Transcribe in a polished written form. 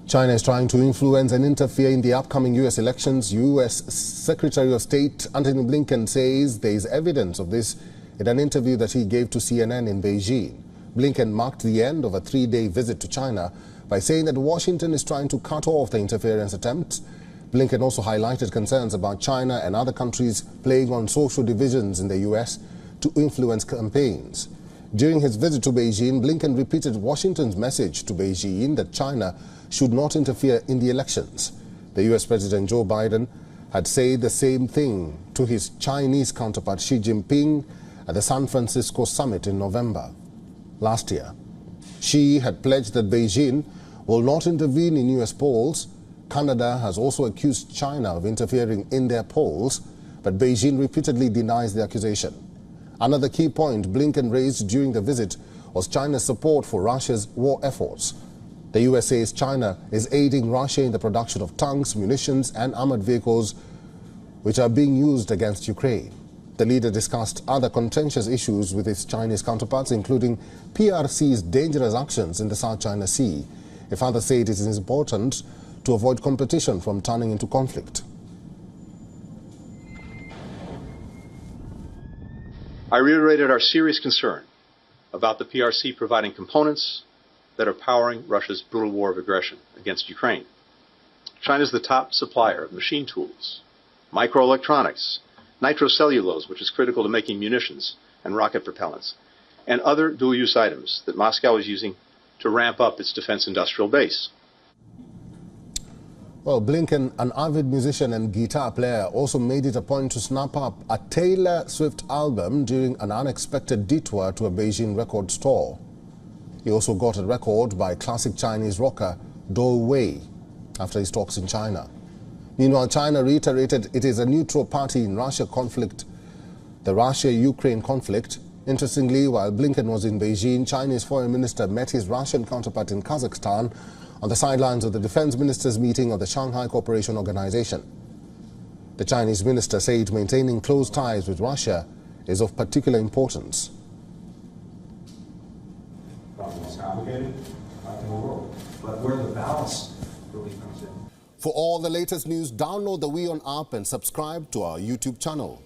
China is trying to influence and interfere in the upcoming U.S. elections. U.S. Secretary of State Antony Blinken says there is evidence of this in an interview that he gave to CNN in Beijing. Blinken marked the end of a three-day visit to China by saying that Washington is trying to cut off the interference attempts. Blinken also highlighted concerns about China and other countries playing on social divisions in the U.S. to influence campaigns. During his visit to Beijing, Blinken repeated Washington's message to Beijing that China should not interfere in the elections. The U.S. President Joe Biden had said the same thing to his Chinese counterpart Xi Jinping at the San Francisco summit in November last year. Xi had pledged that Beijing will not intervene in U.S. polls. Canada has also accused China of interfering in their polls, but Beijing repeatedly denies the accusation. Another key point Blinken raised during the visit was China's support for Russia's war efforts. The U.S. says China is aiding Russia in the production of tanks, munitions and armored vehicles which are being used against Ukraine. The leader discussed other contentious issues with his Chinese counterparts, including PRC's dangerous actions in the South China Sea. He further said it is important to avoid competition from turning into conflict. I reiterated our serious concern about the PRC providing components that are powering Russia's brutal war of aggression against Ukraine. China is the top supplier of machine tools, microelectronics, nitrocellulose, which is critical to making munitions and rocket propellants, and other dual-use items that Moscow is using to ramp up its defense industrial base. Well, Blinken, an avid musician and guitar player, also made it a point to snap up a Taylor Swift album during an unexpected detour to a Beijing record store. He also got a record by classic Chinese rocker Do Wei after his talks in China. Meanwhile, China reiterated it is a neutral party in the Russia-Ukraine conflict. Interestingly, while Blinken was in Beijing, Chinese foreign minister met his Russian counterpart in Kazakhstan on the sidelines of the defense ministers' meeting of the Shanghai Cooperation Organization. The Chinese minister said maintaining close ties with Russia is of particular importance. It's complicated in the world, but where the balance really comes in. For all the latest news, download the WION app and subscribe to our YouTube channel.